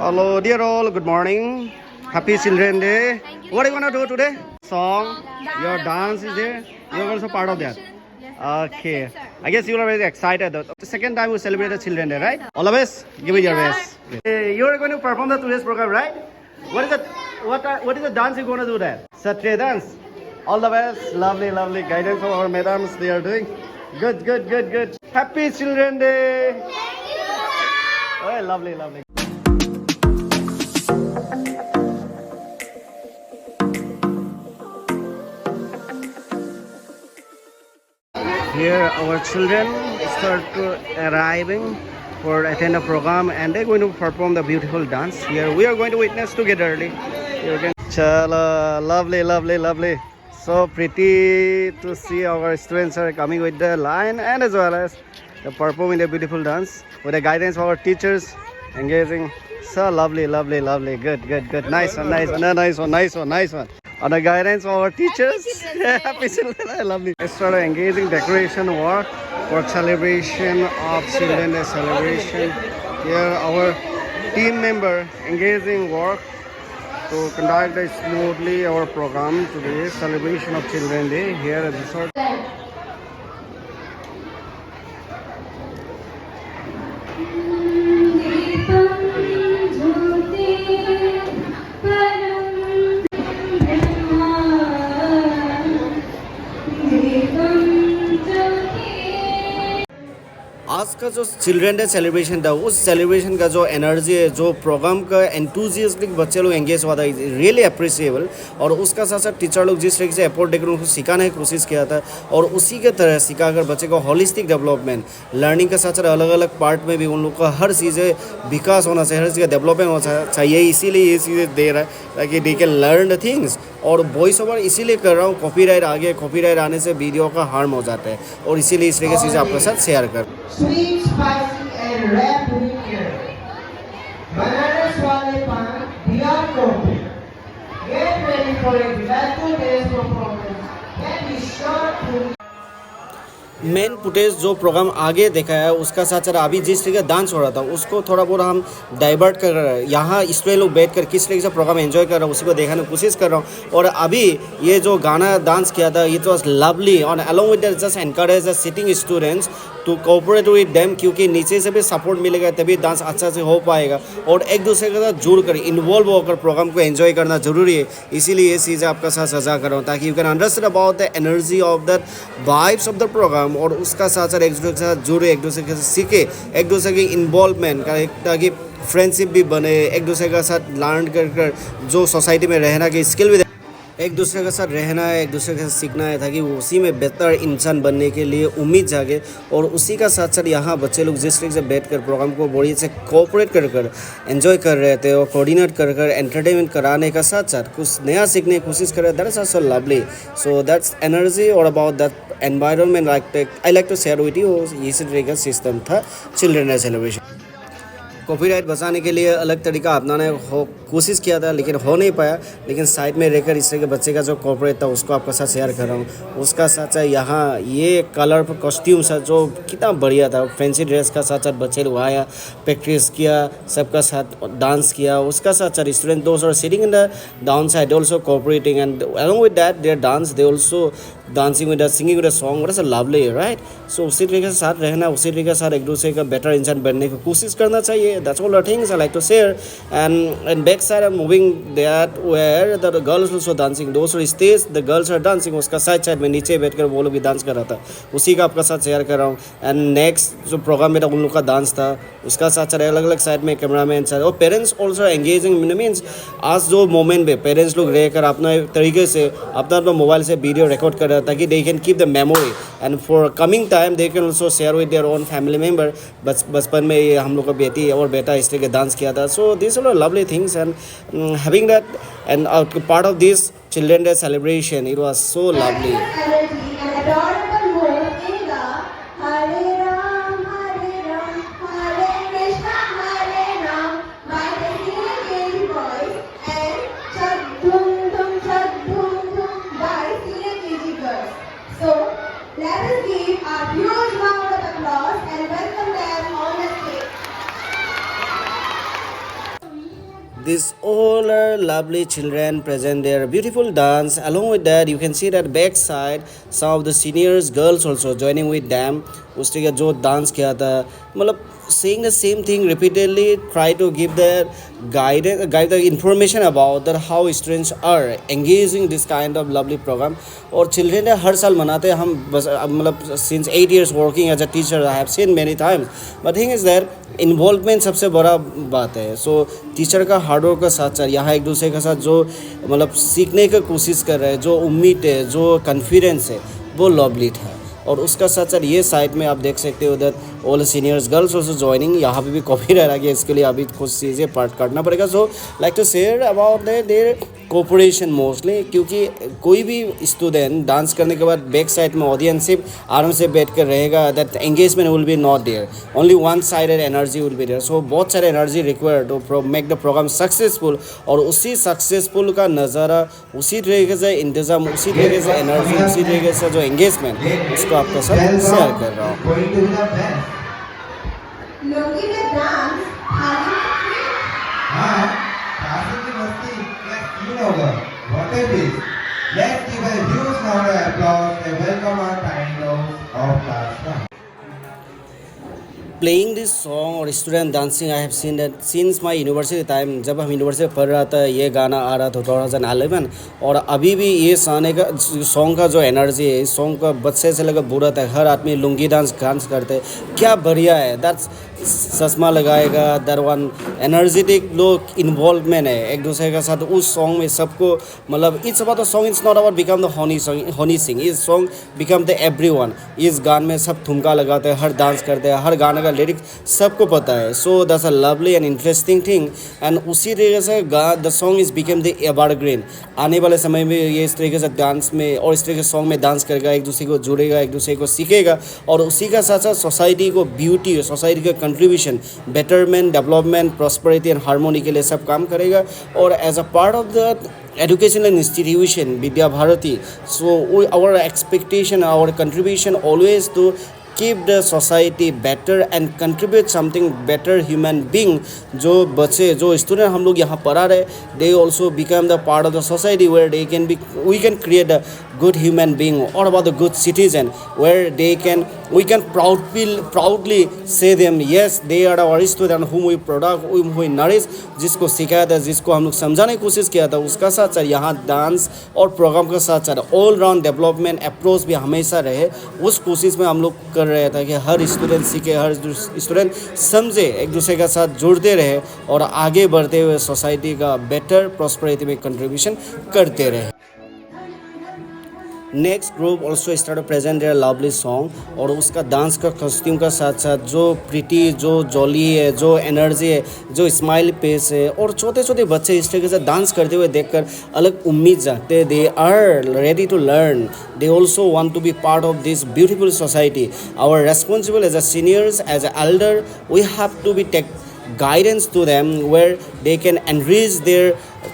Hello, dear all. Good morning. Happy Children Day. What are you gonna do today? Song. Your dance is there. You're also part of that. Okay. I guess you are very excited. The second time we celebrate the Children Day, right? All the best. Give it your best. You are going to perform the today's program, right? What is the what is the dance you're going to do there? Satriya dance. All the best. Lovely, lovely guidance of our madams. They are doing good, good, good, good. Happy Children Day. Oh, lovely, lovely. Here our children start to arriving for attend a program and they're going to perform the beautiful dance. Here we are going to witness togetherly. You can Chala, lovely, lovely, lovely. So pretty to see our students are coming with the line and as well as the performing the beautiful dance with the guidance of our teachers engaging. So lovely, lovely, lovely. Good, good, good. Nice one, nice one, nice one, nice one, nice one. Under guidance of our teachers. Happy Children. Lovely. Let's start engaging decoration work for celebration of Children Day celebration. Here our team member engaging work to conduct smoothly our program today celebration of Children Day here at the resort. आज का जो children day celebration था उस celebration का जो energy है जो programme का एंथुजियास्टिक बच्चे लोग एंगेज हुआ था रियली अप्रिशिएबल और उसका साथ साथ टीचर लोग जिस तरीके से एफर्ट देकर उनको सिखाने की कोशिश किया था और उसी के तरह सिखाकर बच्चे को होलिस्टिक डेवलपमेंट लर्निंग के साथ साथ अलग अलग पार्ट में भी उन लोग का हर चीज़ें विकास होना चाहिए हर चीज़ का डेवलपमेंट होना चाहिए इसीलिए ये चीज़ें दे रहा है ताकि they can learn the things और वॉइस ओवर इसीलिए कर रहा हूँ कॉपीराइट आगे कॉपीराइट आने से वीडियो का हार्म हो जाता है और इसीलिए इस तरीके से चीज़ें आपके साथ शेयर कर Sweet, spicy and rap liquor. Bananas wale pan, beyond coffee. Get ready for a delightful day's performance. That is short to main footage जो प्रोग्राम आगे देखा है उसका साथ साथ अभी जिस तरीके डांस हो रहा था उसको थोड़ा बहुत हम डाइवर्ट कर रहे हैं यहाँ स्टूडेंट लोग बैठ कर किस तरीके से प्रोग्राम एंजॉय कर रहा हूँ उसी को दिखाने की कोशिश कर रहा हूँ और अभी ये जो गाना डांस किया था इट वॉज लवली और along with that just encourage the sitting students to cooperate with them क्योंकि नीचे से भी सपोर्ट मिलेगा तभी डांस अच्छा से हो पाएगा और एक दूसरे के साथ जुड़ कर इन्वॉल्व होकर प्रोग्राम को एंजॉय करना जरूरी है इसीलिए ये चीज़ें आपका साथ सजा कर रहा हूँ ताकि you can understand about the energy of the vibes of the program और उसका साथ साथ एक दूसरे के साथ जुड़े एक दूसरे के साथ सीखे एक दूसरे की इन्वॉल्वमेंट का ताकि फ्रेंडशिप भी बने एक दूसरे के साथ लर्न कर जो सोसाइटी में रहना की स्किल भी एक दूसरे के साथ रहना है एक दूसरे के साथ सीखना है ताकि उसी में बेहतर इंसान बनने के लिए उम्मीद जागे और उसी का साथ साथ यहाँ बच्चे लोग जिस तरीके से बैठ कर प्रोग्राम को बड़ी से कोऑपरेट कर एंजॉय कर रहे थे और कोऑर्डिनेट कर एंटरटेनमेंट कराने का साथ साथ कुछ नया सीखने की कोशिश कर रहे that is also lovely so that's energy और about that environment I like to share with you इसी तरीके का सिस्टम था चिल्ड्रन डे सेलिब्रेशन कॉपीराइट बचाने के लिए अलग तरीका अपनाने कोशिश किया था लेकिन हो नहीं पाया लेकिन साइड में रहकर इस तरह के बच्चे का जो कॉपीराइट था उसको आपके साथ शेयर कर रहा हूँ उसका साथ साथ यहाँ ये कलर कॉस्ट्यूम सा जो कितना बढ़िया था फैंसी ड्रेस का साथ साथ बच्चे लोग आया प्रैक्टिस किया सबका साथ डांस किया उसका साथ साथ स्टूडेंट दोस्त are sitting in the down side also cooperating and along with that their dance they also dancing with singing with song what is a lovely right so उसी तरीके से साथ रहना उसी तरीके के साथ एक दूसरे का बेटर इंसान बनने की कोशिश करना चाहिए that's all the things I like to share and back side I am moving that where the girls also dancing दोस्त stage the girls are dancing उसका साइड में नीचे बैठकर वो लोग भी डांस कर रहा था उसी का आपका साथ शेयर कर रहा हूँ एंड नेक्स्ट जो प्रोग्राम में था उन लोग का डांस था उसका साथ साथ अलग अलग साइड में कैमरामैन साथ और पेरेंट्स ऑल्सो एंगेजिंग मीन्स आज जो मोमेंट में पेरेंट्स लोग रहकर अपना तरीके से अपना मोबाइल से वीडियो रिकॉर्ड कर रहा था ताकि they can keep the memory and for coming time they can also share with their own family member बचपन में ये हम लोग का बेटी और बेटा इस तरह के डांस किया था so this are lovely things and having that end part of this children day celebration it was so lovely So, let us give a huge round of applause and welcome them on the stage. These all are lovely children present there, beautiful dance. Along with that, you can see that back side some of the seniors girls also joining with them. उसने का जो dance किया था मतलब saying the same thing repeatedly, try to give the guide the information about that how students are engaging this kind of lovely program. और children ने हर साल मनाते हैं हम बस मतलब since 8 years working as a teacher I have seen many times. But thing is that involvement सबसे बड़ा बात है. सो टीचर का हार्डवर्क का साथ साथ यहाँ एक दूसरे के साथ जो मतलब सीखने की कोशिश कर रहे हैं, जो उम्मीद है, जो कॉन्फिडेंस है, वो लवली था. और उसका साथ साथ ये साइड में आप देख सकते हो that all seniors girls also joining. यहाँ पे भी कॉपी रह गया, इसके लिए अभी कुछ चीज़ें पार्ट काटना पड़ेगा. So like to share about their cooperation mostly, क्योंकि कोई भी स्टूडेंट डांस करने के बाद बैक साइड में ऑडियंस सिर्फ आराम से बैठ कर रहेगा, that engagement will be not there, only one sided energy will be there. So बहुत सारे energy required to make the programme successful. और उसी सक्सेसफुल का नज़ारा, उसी तरीके से इंतज़ाम, उसी तरीके से एनर्जी, उसी तरीके से जो एंगेजमेंट, उसको आपके साथ शेयर कर रहा हूँ. लुंगी में डांस हाँ, काशी की मस्ती क्या सीन होगा. What a beast. Let's give a huge round of applause and welcome our tiny dogs of class 1. Playing this song or student dancing, I have seen that since my university time. जब हम university पढ़ रहा था ये गाना आ रहा था 2011. और अभी भी ये सॉन्ग का जो एनर्जी है, इस सॉन्ग का बच्चे से लेकर बूढ़ा तक हर आदमी लुंगी डांस करते. क्या बढ़िया है. दैट्स चश्मा लगाएगा, दर वन एनर्जेटिक लोग इन्वॉल्वमेंट है एक दूसरे के साथ उस सॉन्ग में. सबको मतलब it's about the song, it's not about become the Honey Singh. इस सॉन्ग बिकम द एवरीवन. इस गाने में सब ठुमका लगाते हैं, हर डांस करते हैं, हर गाने का लिरिक्स सबको पता है. So that's a lovely and interesting thing. And उसी तरीके से the song is become the evergreen. आने वाले समय में ये इस तरीके से डांस में और इस तरीके से सॉन्ग में डांस करेगा, एक दूसरे को जुड़ेगा, एक दूसरे को सीखेगा. और उसी का साथ साथ सोसाइटी को ब्यूटी, सोसाइटी का contribution, betterment, development, prosperity and harmony के लिए सब काम करेगा. और as a part of the educational institution Vidya Bharati, so our expectation, our contribution always to keep the society better and contribute something better human being. जो बच्चे, जो student हम लोग यहाँ पढ़ा रहे, they also become the part of the society where they can be, we can create a good human being or about the good citizen where we can proudly say them, yes they are our student whom we product, whom we nourish. जिसको सिखाया था, जिसको हम लोग समझाने की कोशिश किया था, उसका साथ साथ यहाँ डांस और प्रोग्राम का साथ साथ ऑल राउंड डेवलपमेंट अप्रोच भी हमेशा रहे. उस कोशिश में हम लोग कर रहे थे कि हर स्टूडेंट सीखे, हर स्टूडेंट समझे, एक दूसरे के साथ जुड़ते रहे और आगे बढ़ते हुए सोसाइटी का बेटर प्रॉस्पेरिटी में कंट्रीब्यूशन करते रहे. Next group also start present their lovely song. और उसका डांस का कॉस्ट्यूम का साथ साथ जो प्रिटी, जो जॉली है, जो एनर्जी है, जो स्माइल फेस है, और छोटे छोटे बच्चे इस तरीके से डांस करते हुए देखकर अलग उम्मीद जागते हैं. They are ready to learn, they also want to be part of this beautiful society. Our responsible as a seniors, as a elder, we have to be take guidance to them where they can enrich their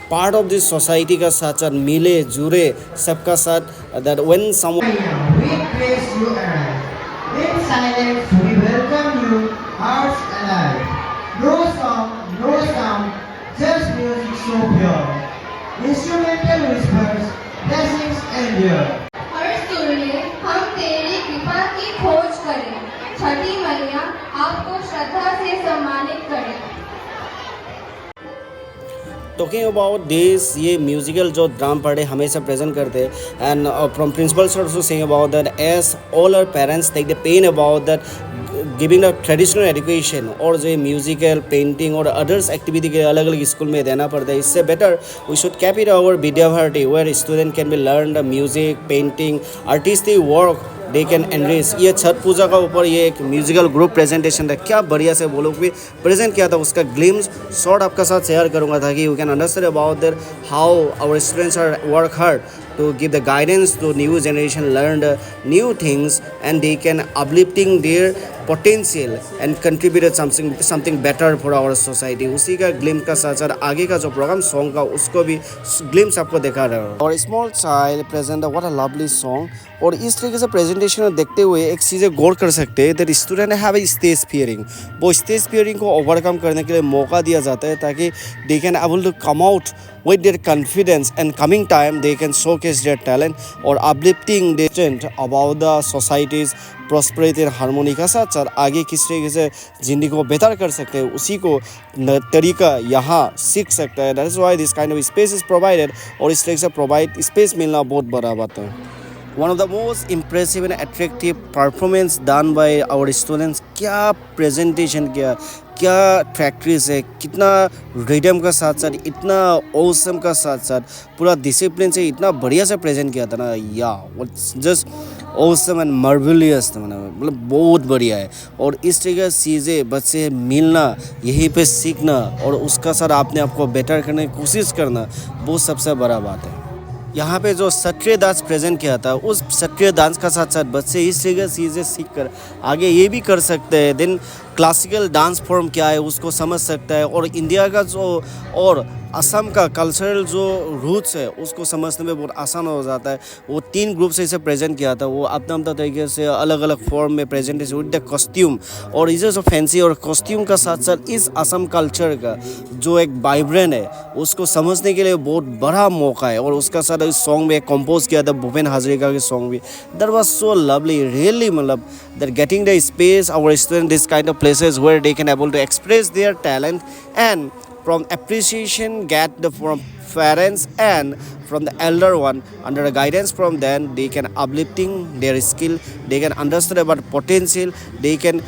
part of this society का साथ साथ मिले जुड़े सबका साथ. that when someone We praise you and in silence we welcome you, hearts alive. No song, no sound, just music so pure. Instrumental whispers, blessings endure. हर सूर्य हम तेरी कृपा की खोज करें, छठी मैया आपको श्रद्धा से सम्मानित करें. टॉकिंग अबाउट दिस, ये म्यूजिकल जो ड्राम पार्टी हमेशा प्रेजेंट करते हैं. And from principals also saying about that as all our parents take the pain about that giving the traditional education और जो म्यूजिकल, पेंटिंग और अदर्स एक्टिविटी के अलग अलग स्कूल में देना पड़ता है. इससे better we should keep it our Vidya Bharati where student can be learn the music, painting, artistic work, they can enrich. ये छठ पूजा का ऊपर ये एक म्यूजिकल ग्रुप प्रेजेंटेशन था, क्या बढ़िया से वो लोग भी प्रेजेंट किया था. उसका ग्लिम्स शॉर्ट आपका साथ शेयर करूँगा ताकि you can understand about that how our students are work hard to give the guidance to new generation, learn the new things, and they can uplifting their potential and contributed something better for our society. उसी का glimpse का साथ साथ आगे का जो programme song का उसको भी ग्लिम्स आपको दिखा रहा है. और small child present what a lovely song. और इस तरीके से प्रेजेंटेशन देखते हुए एक चीज़ें गौर कर सकते हैं that student have a stage fearing. वो स्टेज फियरिंग को ओवरकम करने के लिए मौका दिया जाता है ताकि they can able to come out with their confidence and coming time they can showcase their talent or uplifting their strength about the society's prosperity and harmony का साथ साथ आगे किस तरीके से ज़िंदगी को बेहतर कर सकते हैं उसी को तरीका यहाँ सीख सकता है. That is why this kind of space is provided और इस तरीके से प्रोवाइड स्पेस मिलना बहुत बड़ा बात है. One of the most impressive and attractive performance done by our students. क्या presentation किया, क्या प्रैक्टिस है, कितना रिदम का साथ साथ इतना ऑसम का साथ साथ पूरा डिसिप्लिन से इतना बढ़िया से प्रेजेंट किया था ना. या जस्ट ऑसम एंड मार्वेलियस था. मतलब बहुत बढ़िया है. और इस तरीके से चीज़ें बच्चे मिलना यहीं पे सीखना और उसका साथ आपने आपको बेटर करने की कोशिश करना वो सबसे बड़ा बात है. यहाँ पे जो सत्रीय डांस प्रेजेंट किया था उस सत्रीय डांस का साथ साथ बच्चे इस तरीके से चीज़ें सीख कर आगे ये भी कर सकते हैं. देन क्लासिकल डांस फॉर्म क्या है उसको समझ सकता है और इंडिया का जो और असम का कल्चरल जो रूट्स है उसको समझने में बहुत आसान हो जाता है. वो 3 ग्रुप से इसे प्रेजेंट किया था. वो अपना अपना तरीके से अलग अलग फॉर्म में प्रेजेंटेशन विद द कॉस्ट्यूम और इसे जो फैंसी और कॉस्ट्यूम का साथ साथ इस असम कल्चर का जो एक वाइब्रेंट है उसको समझने के लिए बहुत बड़ा मौका है. और उसका साथ इस सॉन्ग में कंपोज किया था भूपेन हाजरिका के सॉन्ग भी. That was so lovely really. मतलब that getting the space our student this kind of places where they can able to express their talent and from appreciation get the from parents and from the elder one under the guidance from them they can uplifting their skill, they can understand about potential, they can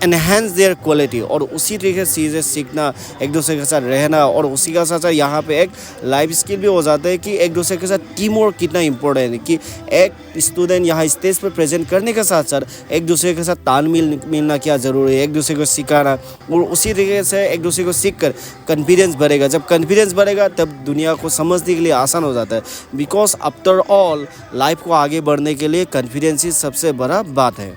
enhance their quality. और उसी तरीके से चीज़ें सीखना एक दूसरे के साथ रहना और उसी का साथ साथ यहाँ पे एक लाइफ स्किल भी हो जाता है कि एक दूसरे के साथ टीम वर्क कितना इम्पोर्टेंट है कि एक स्टूडेंट यहाँ स्टेज पर प्रेजेंट करने के साथ साथ एक दूसरे के साथ तालमेल मिलना क्या ज़रूरी है, एक दूसरे को सिखाना और उसी तरीके से एक दूसरे को सीख कर कॉन्फिडेंस बढ़ेगा. जब कॉन्फिडेंस बढ़ेगा तब दुनिया को समझने के लिए आसान हो जाता है. बिकॉज आफ्टर ऑल लाइफ को आगे बढ़ने के लिए कॉन्फिडेंस ही सबसे बड़ा बात है.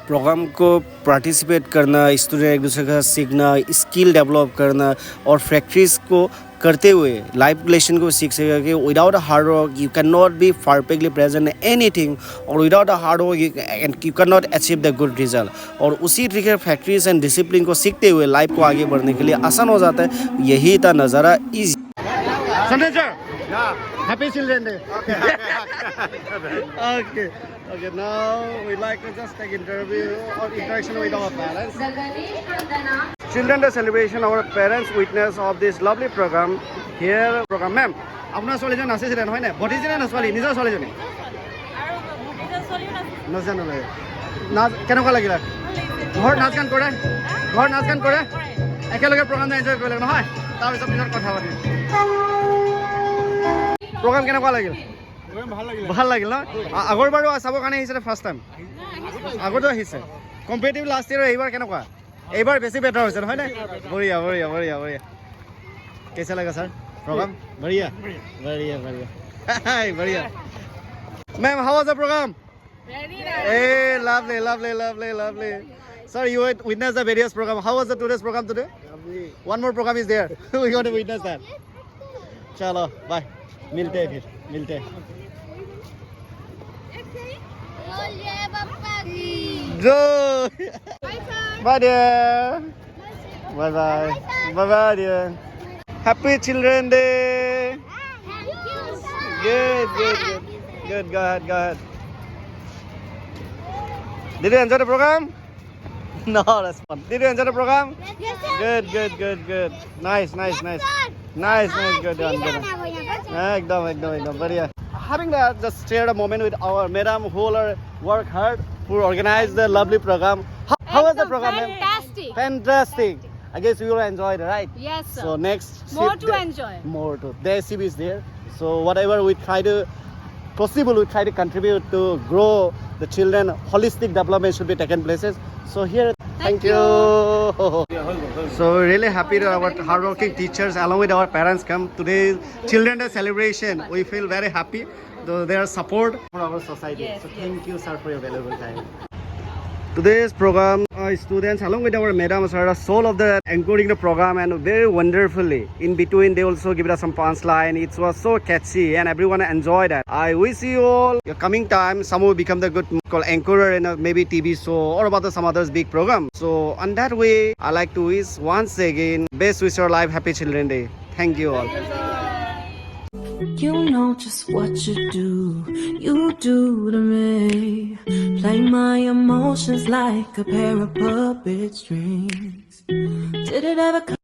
प्रोग्राम को पार्टिसिपेट करना, स्टूडेंट एक दूसरे का सीखना, स्किल डेवलप करना और प्रैक्टिस को करते हुए लाइफ लेसन को सीख सकेगा कि without hard work you can not be perfectly present anything और without hard work you can not achieve the good result. और उसी तरीके प्रैक्टिस एंड डिसिप्लिन को सीखते हुए लाइफ को आगे बढ़ने के लिए आसान हो जाता है. यही था नज़ारा easy. Happy Children Day. Okay. Now we'd like to just take interview or interaction with our parents. Children Day celebration. Our parents witness of this lovely program here. Program, ma'am. আপনার ছোৱালীজন নাচিছিলে নহয় নে? ভতিজনী না ছোৱালী? নিজৰ ছোৱালীজনী? নাজানো লাগে. নাচ কেনেকুৱা লাগিলে? ঘৰত নাচ গান কৰে? ঘৰত নাচ গান কৰে? একেলগে প্ৰগ্ৰামটো এনজয় কৰিলে নহয়? তাৰপিছত পিছত কথা পাতিম. প্ৰগ্ৰাম কেনেকুৱা লাগিল? ভাল লাগিল ন? আগৰবাৰো চাবৰ কাৰণে আহিছিলে ফাৰ্ষ্ট টাইম? আগতো আহিছে. কম্পিটিটিভ লাষ্ট ইয়েৰ এইবাৰ কেনেকুৱা? এইবাৰ বেছি বেটাৰ হৈছে নহয় নে? বঢ়িয়া বঢ়িয়া বঢ়িয়া বঢ়িয়া. कैसा लगा सर प्रोग्राम? बढ़िया बढ़िया बढ़िया बढ़िया. Ma'am, how was the program? Very nice. Hey, lovely. Sir, you witnessed the various program. How was the today's program today? Lovely. One more program is there. We got to witness that. Chalo, bye. मिलते हैं फिर मिलते हैं. जो bye dear. Bye dear. Happy Children Day. Good. Go ahead. Did you enjoy the program? No, that's fun. Did you enjoy the program? Yes, sir. Good. Nice. Good done. एकदम बढ़िया. Having that, just shared a moment with our madam who work hard to organize the lovely program. How was the program, ma'am? Fantastic. I guess you will enjoy it, right? Yes, sir. So next, More to enjoy. The SCB is there. So whatever we try to contribute to grow the children, holistic development should be taken places. So here, thank you. So really happy that our hardworking teachers along with our parents come today's Children Day celebration. We feel very happy. Their support for our society. Yes, so thank you, sir, for your valuable time. Today's program, students along with our madams are the soul of the anchoring the program and very wonderfully. In between, they also give us some punchline. It was so catchy and everyone enjoyed that. I wish you all your coming time, some will become the good called anchorer in a maybe TV show or about some others big program. So on that way, I like to wish once again best wish your life, happy Children Day. Thank you all. You know just what you do to me. Play my emotions like a pair of puppet strings. Did it ever come